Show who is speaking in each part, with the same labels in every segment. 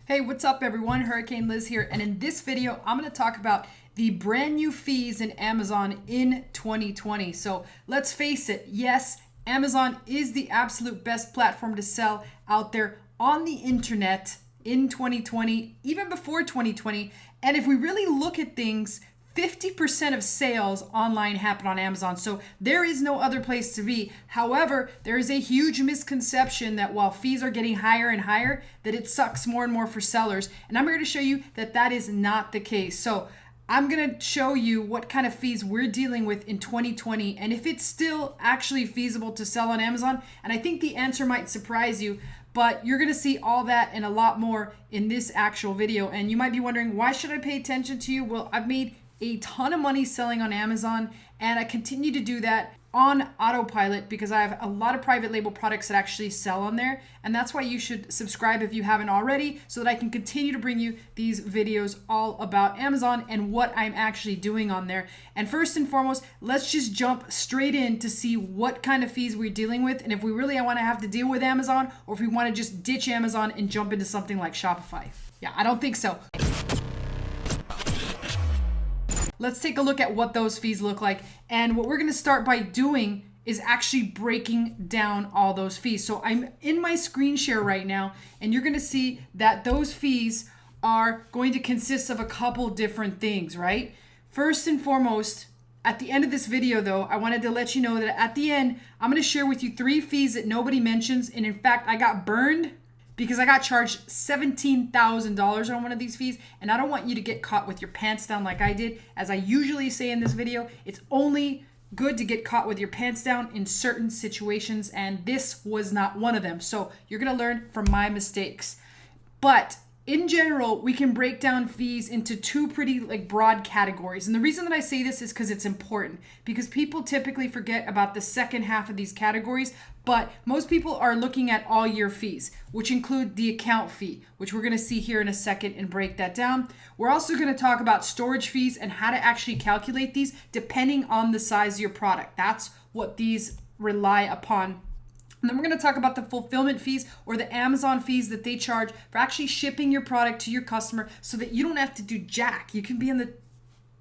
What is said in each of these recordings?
Speaker 1: Hey, what's up everyone? Hurricane Liz here, and in this video, I'm going to talk about the brand new fees in Amazon in 2020. So let's face it, yes, Amazon is the absolute best platform to sell out there on the internet in 2020, even before 2020. And if we really look at things, 50% of sales online happen on Amazon. So there is no other place to be. However, there is a huge misconception that while fees are getting higher and higher, that it sucks more and more for sellers. And I'm here to show you that that is not the case. So I'm going to show you what kind of fees we're dealing with in 2020 and if it's still actually feasible to sell on Amazon. And I think the answer might surprise you, but you're going to see all that and a lot more in this actual video. And you might be wondering, why should I pay attention to you? Well, I've made a ton of money selling on Amazon, and I continue to do that on autopilot because I have a lot of private label products that actually sell on there, and that's why you should subscribe if you haven't already, so that I can continue to bring you these videos all about Amazon and what I'm actually doing on there. And first and foremost, let's just jump straight in to see what kind of fees we're dealing with, and if we really want to have to deal with Amazon, or if we want to just ditch Amazon and jump into something like Shopify. Yeah, I don't think so. Let's take a look at what those fees look like. And what we're going to start by doing is actually breaking down all those fees. So I'm in my screen share right now, and you're going to see that those fees are going to consist of a couple different things, right? First and foremost, at the end of this video though, I wanted to let you know that at the end, I'm going to share with you 3 fees that nobody mentions. And in fact, I got burned because I got charged $17,000 on one of these fees, and I don't want you to get caught with your pants down like I did. As I usually say in this video, it's only good to get caught with your pants down in certain situations, and this was not one of them. So you're gonna learn from my mistakes. But in general, we can break down fees into 2 pretty broad categories. And the reason that I say this is because it's important, because people typically forget about the second half of these categories, but most people are looking at all year fees, which include the account fee, which we're gonna see here in a second and break that down. We're also gonna talk about storage fees and how to actually calculate these depending on the size of your product. That's what these rely upon. And then we're going to talk about the fulfillment fees, or the Amazon fees that they charge for actually shipping your product to your customer, so that you don't have to do jack. You can be on the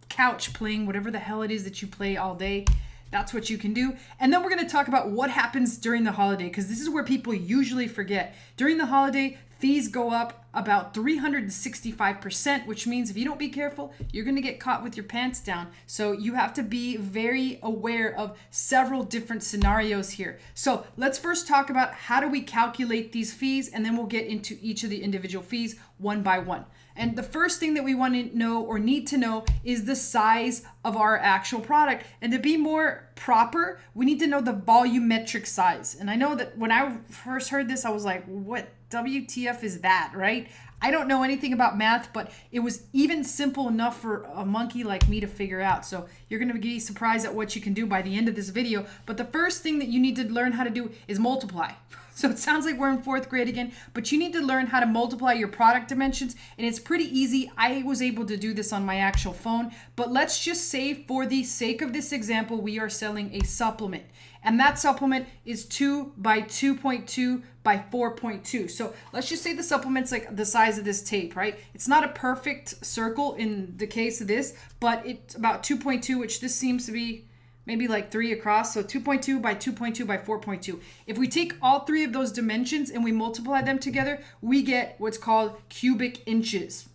Speaker 1: couch playing whatever the hell it is that you play all day. That's what you can do. And then we're going to talk about what happens during the holiday, because this is where people usually forget. During the holiday, fees go up about 365%, which means if you don't be careful, you're going to get caught with your pants down. So you have to be very aware of several different scenarios here. So let's first talk about how do we calculate these fees, and then we'll get into each of the individual fees one by one. And the first thing that we want to know or need to know is the size of our actual product. And to be more proper, we need to know the volumetric size. And I know that when I first heard this, I was like, what WTF is that, right? I don't know anything about math, but it was even simple enough for a monkey like me to figure out. So you're going to be surprised at what you can do by the end of this video. But the first thing that you need to learn how to do is multiply. So it sounds like we're in 4th grade again, but you need to learn how to multiply your product dimensions, and it's pretty easy. I was able to do this on my actual phone, but let's just say for the sake of this example, we are selling a supplement, and that supplement is 2 by 2.2 by 4.2. So let's just say the supplement's like the size of this tape, right? It's not a perfect circle in the case of this, but it's about 2.2, which this seems to be maybe like 3 across. So 2.2 by 2.2 by 4.2. If we take all 3 of those dimensions and we multiply them together, we get what's called cubic inches,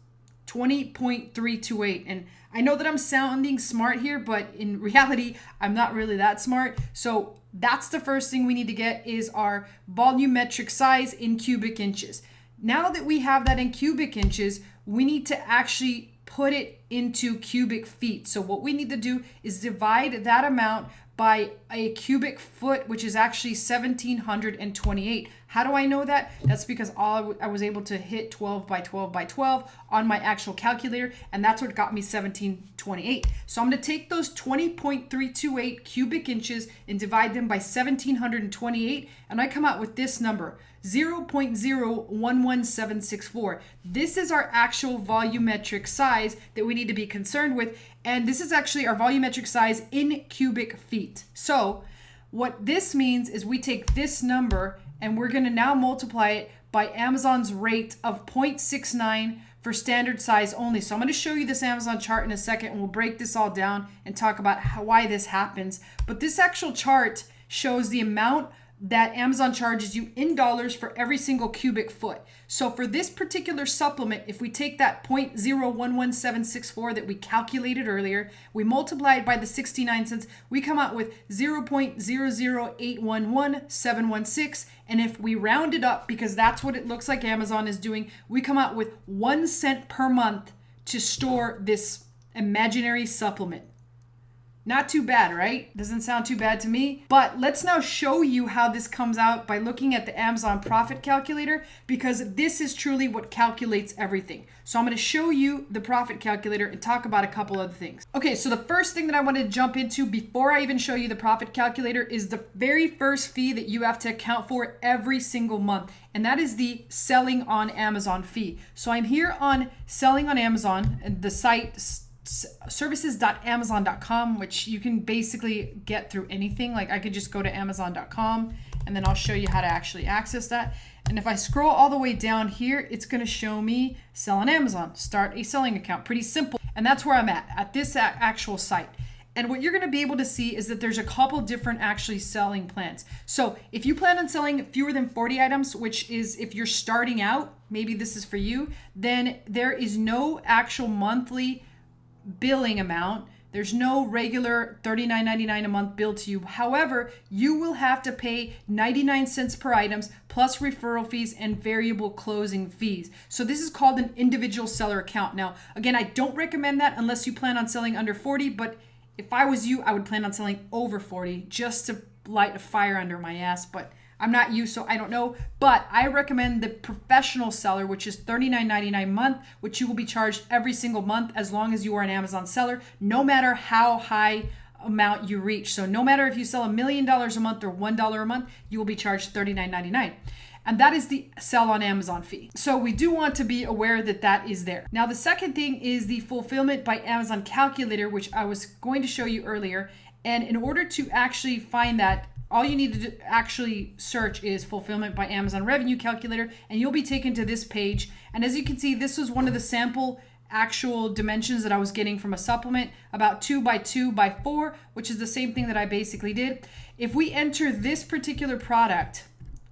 Speaker 1: 20.328. And I know that I'm sounding smart here, but in reality, I'm not really that smart. So that's the first thing we need to get, is our volumetric size in cubic inches. Now that we have that in cubic inches, we need to actually put it into cubic feet. So what we need to do is divide that amount by a cubic foot, which is actually 1,728. How do I know that? That's because I was able to hit 12 by 12 by 12 on my actual calculator, and that's what got me 1,728. So I'm going to take those 20.328 cubic inches and divide them by 1,728, and I come out with this number, 0.011764. This is our actual volumetric size that we need to be concerned with, and this is actually our volumetric size in cubic feet. So what this means is we take this number and we're going to now multiply it by Amazon's rate of 0.69 for standard size only. So I'm going to show you this Amazon chart in a second, and we'll break this all down and talk about why this happens. But this actual chart shows the amount that Amazon charges you in dollars for every single cubic foot. So for this particular supplement, if we take that 0.011764 that we calculated earlier, we multiply it by the 69 cents, we come out with 0.00811,716. And if we round it up, because that's what it looks like Amazon is doing, we come out with 1 cent per month to store this imaginary supplement. Not too bad, right? Doesn't sound too bad to me. But let's now show you how this comes out by looking at the Amazon profit calculator, because this is truly what calculates everything. So I'm going to show you the profit calculator and talk about a couple other things. Okay, so the first thing that I want to jump into before I even show you the profit calculator is the very first fee that you have to account for every single month. And that is the selling on Amazon fee. So I'm here on selling on Amazon, and the site services.amazon.com, which you can basically get through anything. Like I could just go to amazon.com and then I'll show you how to actually access that. And if I scroll all the way down here, it's going to show me sell on Amazon, start a selling account. Pretty simple. And that's where I'm at this actual site. And what you're going to be able to see is that there's a couple different actually selling plans. So if you plan on selling fewer than 40 items, which is if you're starting out, maybe this is for you, then there is no actual monthly billing amount. There's no regular $39.99 a month bill to you. However, you will have to pay 99 cents per items plus referral fees and variable closing fees. So this is called an individual seller account. Now, again, I don't recommend that unless you plan on selling under 40, but if I was you, I would plan on selling over 40 just to light a fire under my ass. But I'm not you, so I don't know. But I recommend the professional seller, which is $39.99 a month, which you will be charged every single month as long as you are an Amazon seller, no matter how high amount you reach. So no matter if you sell $1 million a month or $1 a month, you will be charged $39.99. And that is the sell on Amazon fee. So we do want to be aware that that is there. Now, the second thing is the fulfillment by Amazon calculator, which I was going to show you earlier. And in order to actually find that, all you need to actually search is fulfillment by Amazon revenue calculator, and you'll be taken to this page. And as you can see, this was one of the sample actual dimensions that I was getting from a supplement, about 2 by 2 by 4, which is the same thing that I basically did. If we enter this particular product,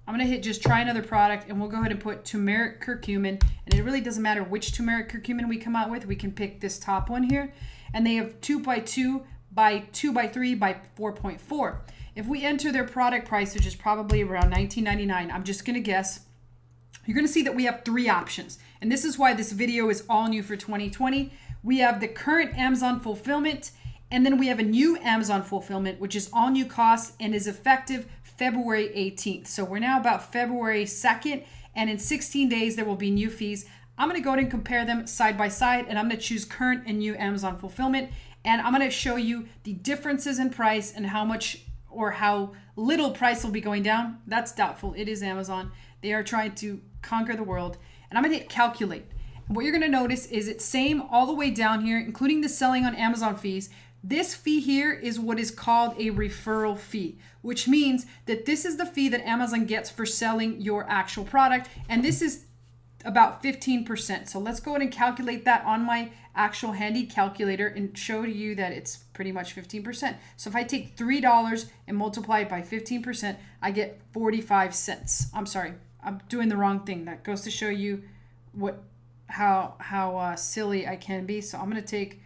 Speaker 1: I'm going to hit just try another product, and we'll go ahead and put turmeric curcumin. And it really doesn't matter which turmeric curcumin we come out with. We can pick this top one here. And they have 2 by 2 by 2 by 3 by 4.4. If we enter their product price, which is probably around $19.99, I'm just going to guess, you're going to see that we have 3 options. And this is why this video is all new for 2020. We have the current Amazon fulfillment, and then we have a new Amazon fulfillment, which is all new costs and is effective February 18th. So we're now about February 2nd, and in 16 days, there will be new fees. I'm going to go ahead and compare them side by side, and I'm going to choose current and new Amazon fulfillment. And I'm going to show you the differences in price and how much or how little price will be going down. That's doubtful. It is Amazon. They are trying to conquer the world. And I'm going to hit calculate. And what you're going to notice is it's same all the way down here, including the selling on Amazon fees. This fee here is what is called a referral fee, which means that this is the fee that Amazon gets for selling your actual product. And this is about 15%. So let's go ahead and calculate that on my actual handy calculator and show you that it's pretty much 15%. So if I take $3 and multiply it by 15%, I get 45 cents. I'm sorry, I'm doing the wrong thing. That goes to show you how silly I can be. So I'm going to take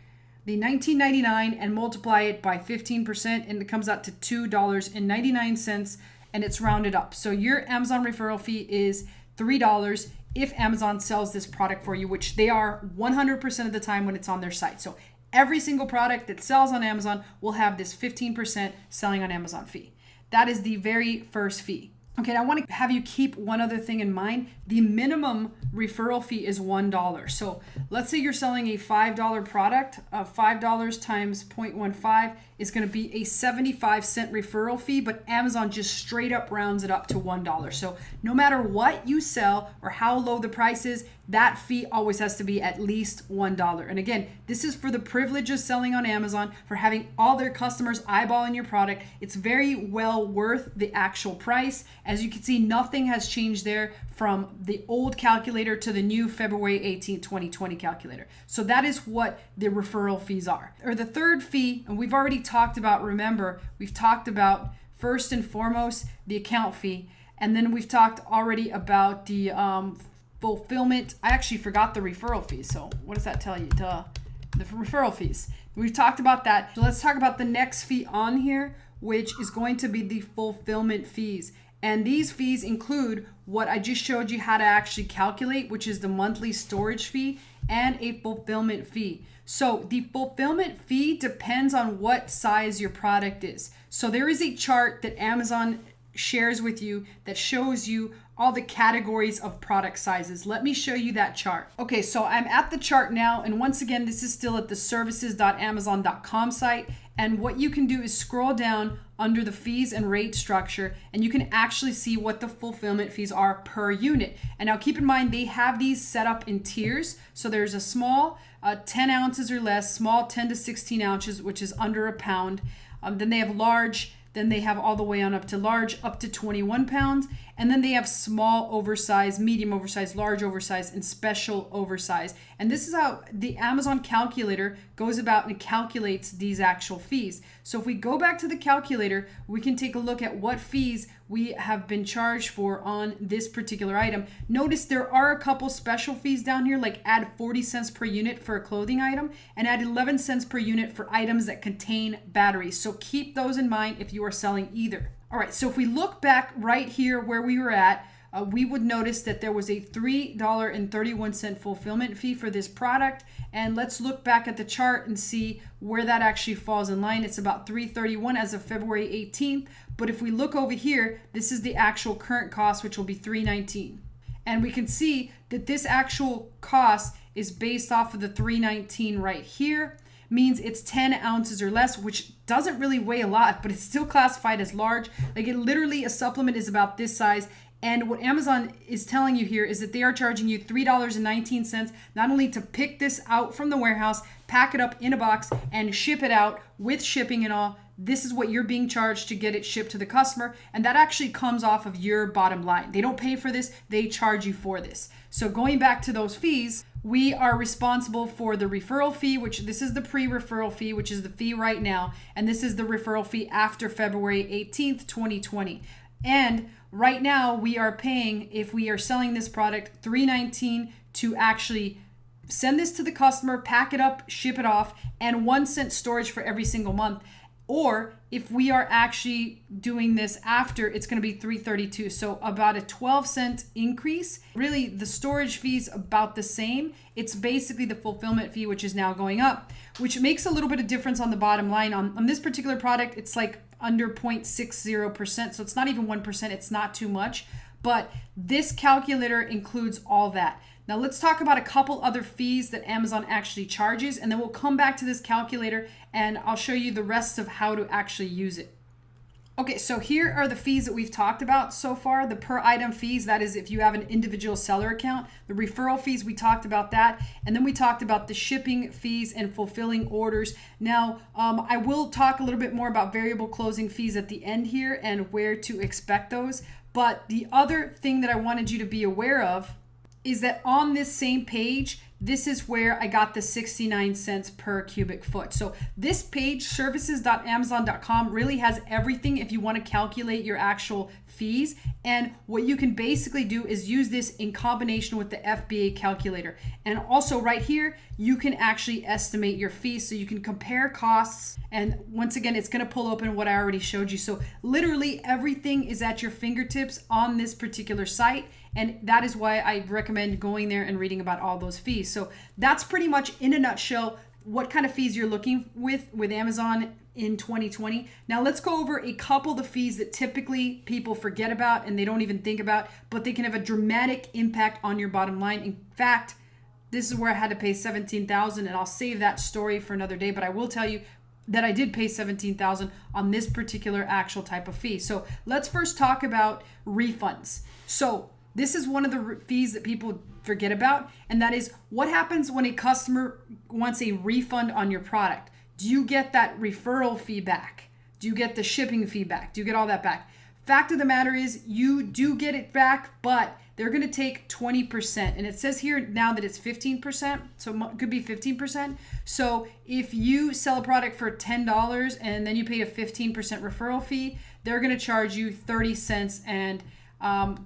Speaker 1: the $19.99 and multiply it by 15%, and it comes out to $2.99, and it's rounded up. So your Amazon referral fee is $3 if Amazon sells this product for you, which they are 100% of the time when it's on their site. So every single product that sells on Amazon will have this 15% selling on Amazon fee. That is the very first fee. Okay, I want to have you keep one other thing in mind. The minimum referral fee is $1. So let's say you're selling a $5 product. $5 times 0.15 is going to be a 75-cent referral fee, but Amazon just straight up rounds it up to $1. So no matter what you sell or how low the price is, that fee always has to be at least $1. And again, this is for the privilege of selling on Amazon, for having all their customers eyeballing your product. It's very well worth the actual price. As you can see, nothing has changed there from the old calculator to the new February 18th, 2020 calculator. So that is what the referral fees are. Or the third fee, and we've already talked about, remember, we've talked about first and foremost the account fee, and then we've talked already about the fulfillment. I actually forgot the referral fees. So what does that tell you? The referral fees. We've talked about that. So let's talk about the next fee on here, which is going to be the fulfillment fees. And these fees include what I just showed you how to actually calculate, which is the monthly storage fee and a fulfillment fee. So the fulfillment fee depends on what size your product is. So there is a chart that Amazon shares with you that shows you all the categories of product sizes. Let me show you that chart. Okay, so I'm at the chart now, and once again, this is still at the services.amazon.com site. And what you can do is scroll down under the fees and rate structure, and you can actually see what the fulfillment fees are per unit. And now keep in mind, they have these set up in tiers. So there's a small 10 ounces or less, small 10 to 16 ounces, which is under a pound. Then they have large, then they have all the way on up to large, up to 21 pounds. And then they have small oversized, medium oversized, large oversized, and special oversized. And this is how the Amazon calculator goes about and calculates these actual fees. So if we go back to the calculator, we can take a look at what fees we have been charged for on this particular item. Notice there are a couple special fees down here, like add 40 cents per unit for a clothing item and add 11 cents per unit for items that contain batteries. So keep those in mind if you are selling either. All right, so if we look back right here where we were at, we would notice that there was a $3.31 fulfillment fee for this product. And let's look back at the chart and see where that actually falls in line. It's about $3.31 as of February 18th. But if we look over here, this is the actual current cost, which will be $3.19. And we can see that this actual cost is based off of the $3.19 right here. Means it's 10 ounces or less, which doesn't really weigh a lot, but it's still classified as large. Like it literally, a supplement is about this size. And what Amazon is telling you here is that they are charging you $3.19, not only to pick this out from the warehouse, pack it up in a box, and ship it out with shipping and all. This is what you're being charged to get it shipped to the customer. And that actually comes off of your bottom line. They don't pay for this, they charge you for this. So going back to those fees, we are responsible for the referral fee, which this is the pre-referral fee, which is the fee right now. And this is the referral fee after February 18th, 2020. And right now we are paying, if we are selling this product, $3.19 to actually send this to the customer, pack it up, ship it off, and 1 cent storage for every single month. Or if we are actually doing this after, it's going to be $3.32. So about a 12-cent increase. Really, the storage fee is about the same. It's basically the fulfillment fee, which is now going up, which makes a little bit of difference on the bottom line. On this particular product, it's like under 0.60%. So it's not even 1%. It's not too much. But this calculator includes all that. Now let's talk about a couple other fees that Amazon actually charges, and then we'll come back to this calculator and I'll show you the rest of how to actually use it. Okay, so here are the fees that we've talked about so far. The per item fees, that is if you have an individual seller account. The referral fees, we talked about that. And then we talked about the shipping fees and fulfilling orders. Now, I will talk a little bit more about variable closing fees at the end here and where to expect those. But the other thing that I wanted you to be aware of is that on this same page, this is where I got the 69 cents per cubic foot. So this page, services.amazon.com, really has everything if you want to calculate your actual fees. And what you can basically do is use this in combination with the FBA calculator. And also right here, you can actually estimate your fees. So you can compare costs. And once again, it's going to pull open what I already showed you. So literally everything is at your fingertips on this particular site. And that is why I recommend going there and reading about all those fees. So that's pretty much in a nutshell what kind of fees you're looking with Amazon in 2020. Now let's go over a couple of the fees that typically people forget about and they don't even think about, but they can have a dramatic impact on your bottom line. In fact, this is where I had to pay $17,000, and I'll save that story for another day, but I will tell you that I did pay $17,000 on this particular actual type of fee. So let's first talk about refunds. So This is one of the fees that people forget about, and that is what happens when a customer wants a refund on your product. Do you get that referral fee back? Do you get the shipping fee back? Do you get all that back? Fact of the matter is you do get it back, but they're going to take 20%. And it says here now that it's 15%, so it could be 15%. So if you sell a product for $10 and then you pay a 15% referral fee, they're going to charge you 30 cents and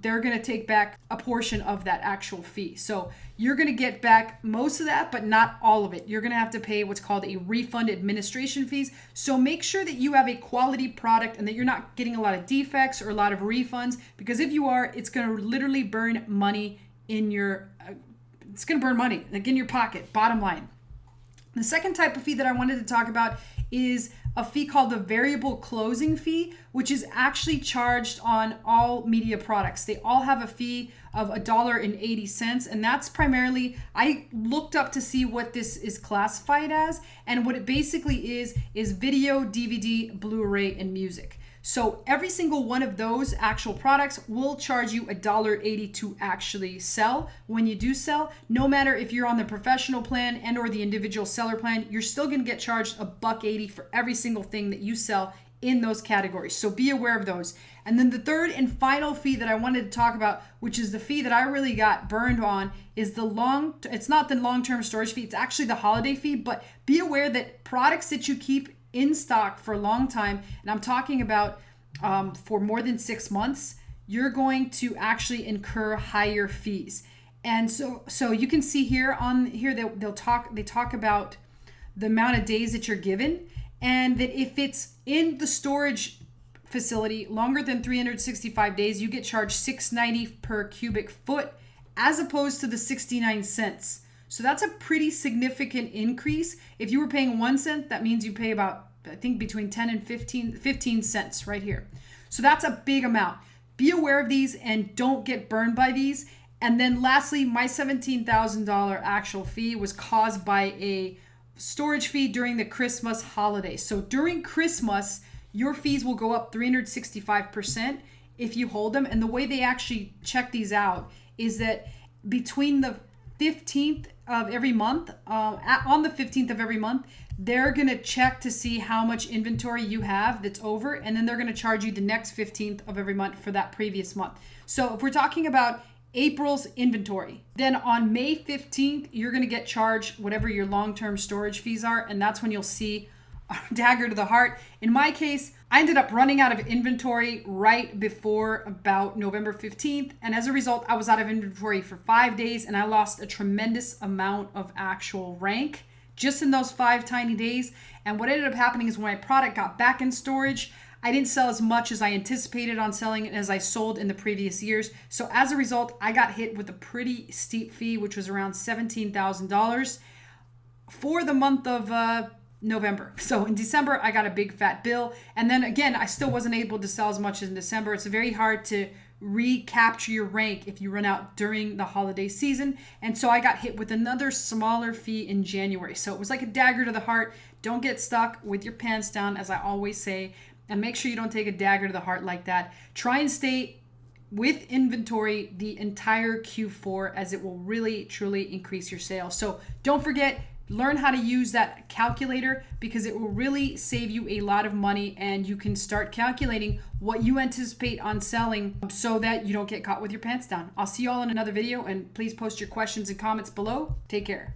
Speaker 1: they're going to take back a portion of that actual fee. So you're going to get back most of that, but not all of it. You're going to have to pay what's called a refund administration fees. So make sure that you have a quality product and that you're not getting a lot of defects or a lot of refunds, because if you are, it's going to literally burn money in your, it's going to burn money like in your pocket, bottom line. The second type of fee that I wanted to talk about is a fee called the variable closing fee, which is actually charged on all media products. They all have a fee of $1.80, and that's primarily, I looked up to see what this is classified as, and what it basically is video, DVD, Blu-ray, and music. So every single one of those actual products will charge you $1.80 to actually sell. When you do sell, no matter if you're on the professional plan and or the individual seller plan, you're still going to get charged $1.80 for every single thing that you sell in those categories. So be aware of those. And then the third and final fee that I wanted to talk about, which is the fee that I really got burned on, is it's not the long-term storage fee, it's actually the holiday fee. But be aware that products that you keep in stock for a long time, and I'm talking about for more than 6 months, you're going to actually incur higher fees. And so you can see here they talk about the amount of days that you're given, and that if it's in the storage facility longer than 365 days, you get charged $6.90 per cubic foot as opposed to the 69 cents. So that's a pretty significant increase. If you were paying 1 cent, that means you pay about, I think, between 10 and 15 cents right here. So that's a big amount. Be aware of these and don't get burned by these. And then lastly, my $17,000 actual fee was caused by a storage fee during the Christmas holiday. So during Christmas, your fees will go up 365% if you hold them. And the way they actually check these out is that between the 15th of every month, on the 15th of every month, they're going to check to see how much inventory you have that's over, and then they're going to charge you the next 15th of every month for that previous month. So if we're talking about April's inventory, then on May 15th, you're going to get charged whatever your long-term storage fees are, and that's when you'll see a dagger to the heart. In my case, I ended up running out of inventory right before about November 15th, and as a result, I was out of inventory for 5 days, and I lost a tremendous amount of actual rank just in those 5 tiny days. And what ended up happening is when my product got back in storage, I didn't sell as much as I anticipated on selling it as I sold in the previous years. So as a result, I got hit with a pretty steep fee, which was around $17,000 for the month of November. So in December, I got a big fat bill. And then again, I still wasn't able to sell as much as in December. It's very hard to recapture your rank if you run out during the holiday season. And so I got hit with another smaller fee in January. So it was like a dagger to the heart. Don't get stuck with your pants down, as I always say, and make sure you don't take a dagger to the heart like that. Try and stay with inventory the entire Q4, as it will really, truly increase your sales. So don't forget, learn how to use that calculator, because it will really save you a lot of money, and you can start calculating what you anticipate on selling so that you don't get caught with your pants down. I'll see you all in another video, and please post your questions and comments below. Take care.